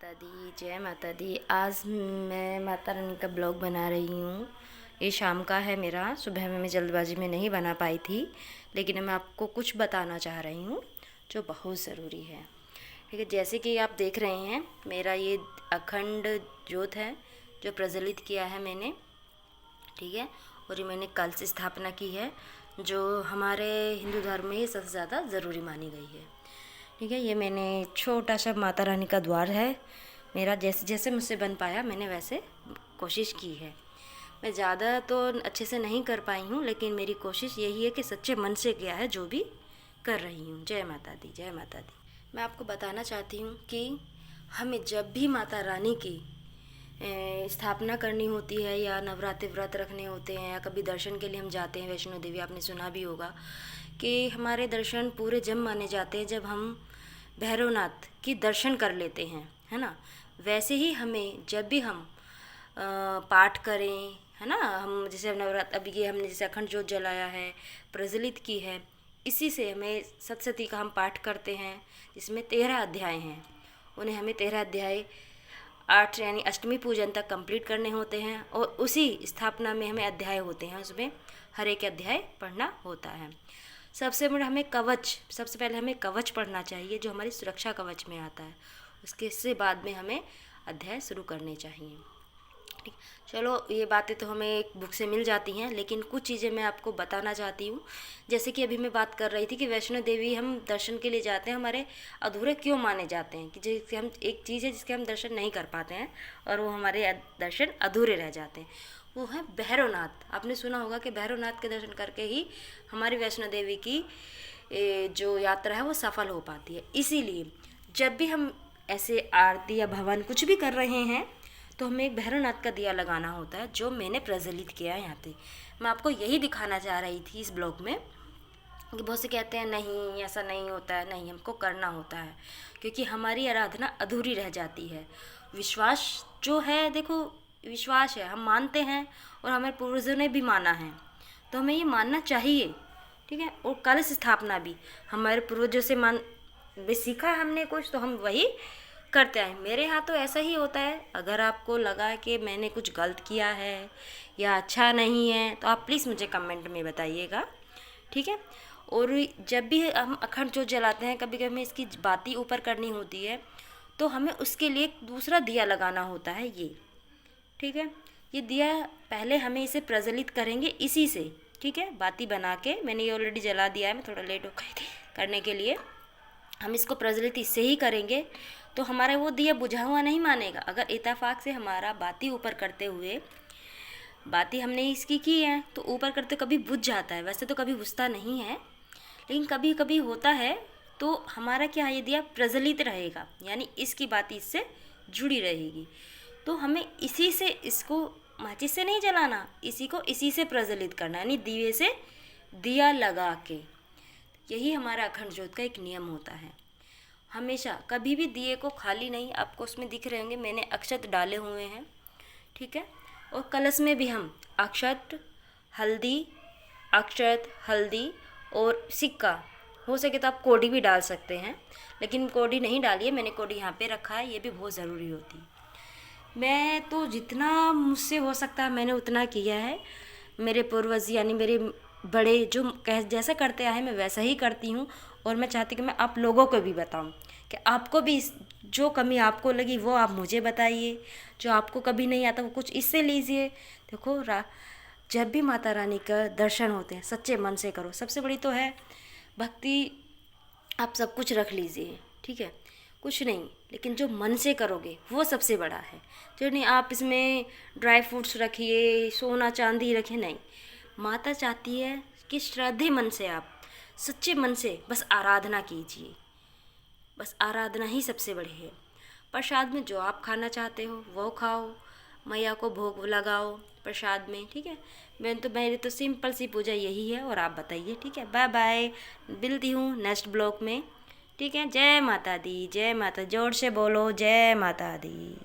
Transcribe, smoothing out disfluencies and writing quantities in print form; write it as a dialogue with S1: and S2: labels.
S1: माता दी, जय माता दी। आज मैं माता रानी का ब्लॉग बना रही हूँ। ये शाम का है मेरा, सुबह में मैं जल्दबाजी में नहीं बना पाई थी, लेकिन मैं आपको कुछ बताना चाह रही हूँ जो बहुत ज़रूरी है। ठीक है, जैसे कि आप देख रहे हैं मेरा ये अखंड ज्योत है जो प्रज्वलित किया है मैंने। ठीक है, और ये मैंने कलश स्थापना की है जो हमारे हिंदू धर्म में सबसे ज़्यादा ज़रूरी मानी गई है। ठीक है, ये मैंने छोटा सा माता रानी का द्वार है मेरा, जैसे जैसे मुझसे बन पाया मैंने वैसे कोशिश की है। मैं ज़्यादा तो अच्छे से नहीं कर पाई हूँ, लेकिन मेरी कोशिश यही है कि सच्चे मन से किया है जो भी कर रही हूँ। जय माता दी, जय माता दी। मैं आपको बताना चाहती हूँ कि हमें जब भी माता रानी की स्थापना करनी होती है या नवरात्रि व्रत रखने होते हैं या कभी दर्शन के लिए हम जाते हैं वैष्णो देवी, आपने सुना भी होगा कि हमारे दर्शन पूरे जब माने जाते हैं जब हम भैरवनाथ की दर्शन कर लेते हैं, है ना। वैसे ही हमें जब भी हम पाठ करें, है ना, हम जैसे नवरात्र अभी ये हमने जैसे अखंड ज्योत जलाया है, प्रज्वलित की है, इसी से हमें सप्तशती का हम पाठ करते हैं जिसमें 13 अध्याय हैं। उन्हें हमें 13 अध्याय 8 यानी अष्टमी पूजन तक कंप्लीट करने होते हैं और उसी स्थापना में हमें अध्याय होते हैं, उसमें हर एक अध्याय पढ़ना होता है। सबसे पहले हमें कवच पढ़ना चाहिए जो हमारी सुरक्षा कवच में आता है, उसके से बाद में हमें अध्याय शुरू करने चाहिए। ठीक, चलो ये बातें तो हमें एक बुक से मिल जाती हैं, लेकिन कुछ चीज़ें मैं आपको बताना चाहती हूँ। जैसे कि अभी मैं बात कर रही थी कि वैष्णो देवी हम दर्शन के लिए जाते हैं, हमारे अधूरे क्यों माने जाते हैं, कि जिसके हम एक चीज़ है जिसके हम दर्शन नहीं कर पाते हैं और वो हमारे दर्शन अधूरे रह जाते हैं, वो है भैरवनाथ। आपने सुना होगा कि भैरवनाथ के दर्शन करके ही हमारी वैष्णो देवी की जो यात्रा है वो सफल हो पाती है। इसीलिए जब भी हम ऐसे आरती या भवन कुछ भी कर रहे हैं तो हमें एक भैरवनाथ का दिया लगाना होता है जो मैंने प्रज्वलित किया है यहाँ पे। मैं आपको यही दिखाना चाह रही थी इस ब्लॉग में कि बहुत से कहते हैं नहीं ऐसा नहीं होता है, नहीं हमको करना होता है क्योंकि हमारी आराधना अधूरी रह जाती है। विश्वास जो है, देखो विश्वास है, हम मानते हैं और हमारे पूर्वजों ने भी माना है तो हमें ये मानना चाहिए। ठीक है, और कलश स्थापना भी हमारे पूर्वजों से सीखा है हमने कुछ तो हम वही करते हैं। मेरे यहाँ तो ऐसा ही होता है। अगर आपको लगा कि मैंने कुछ गलत किया है या अच्छा नहीं है तो आप प्लीज़ मुझे कमेंट में बताइएगा। ठीक है, और जब भी हम अखंड ज्योत जलाते हैं कभी कभी हमें इसकी बाती ऊपर करनी होती है तो हमें उसके लिए एक दूसरा दिया लगाना होता है ये। ठीक है, ये दिया पहले हमें इसे प्रज्वलित करेंगे इसी से। ठीक है, बाती बना के मैंने ये ऑलरेडी जला दिया है, मैं थोड़ा लेट हो गई थी करने के लिए। हम इसको प्रज्वलित इससे ही करेंगे तो हमारा वो दिया बुझा हुआ नहीं मानेगा। अगर इत्तेफाक से हमारा बाती ऊपर करते हुए बाती हमने इसकी की है तो ऊपर करते कभी बुझ जाता है, वैसे तो कभी बुझता नहीं है लेकिन कभी कभी होता है, तो हमारा क्या है, ये दिया प्रज्वलित रहेगा यानी इसकी बाती इससे जुड़ी रहेगी। तो हमें इसी से, इसको माचिस से नहीं जलाना, इसी को इसी से प्रज्वलित करना यानी दिए से दिया लगा के। यही हमारा अखंड ज्योत का एक नियम होता है। हमेशा कभी भी दिए को खाली नहीं, आपको उसमें दिख रहे होंगे मैंने अक्षत डाले हुए हैं। ठीक है, और कलश में भी हम अक्षत हल्दी और सिक्का, हो सके तो आप कोडी भी डाल सकते हैं, लेकिन कोडी नहीं डाली है मैंने, कोडी यहाँ पे रखा है, ये भी बहुत ज़रूरी होती है। मैं तो जितना मुझसे हो सकता है मैंने उतना किया है। मेरे पूर्वज यानी मेरे बड़े जो जैसा करते आए मैं वैसा ही करती हूँ, और मैं चाहती कि मैं आप लोगों को भी बताऊँ कि आपको भी जो कमी आपको लगी वो आप मुझे बताइए, जो आपको कभी नहीं आता वो कुछ इससे लीजिए। देखो जब भी माता रानी का दर्शन होते हैं सच्चे मन से करो। सबसे बड़ी तो है भक्ति, आप सब कुछ रख लीजिए, ठीक है, कुछ नहीं, लेकिन जो मन से करोगे वो सबसे बड़ा है। जो नहीं आप इसमें ड्राई फ्रूट्स रखिए, सोना चांदी रखिए, नहीं, माता चाहती है कि श्रद्धे मन से आप सच्चे मन से बस आराधना कीजिए। बस आराधना ही सबसे बड़ी है। प्रसाद में जो आप खाना चाहते हो वो खाओ, मैया को भोग लगाओ प्रसाद में। ठीक है, मेरी तो सिंपल सी पूजा यही है, और आप बताइए। ठीक है, बाय बाय, मिलती हूँ नेक्स्ट ब्लॉग में। ठीक है, जय माता दी, जय माता, जोर से बोलो जय माता दी।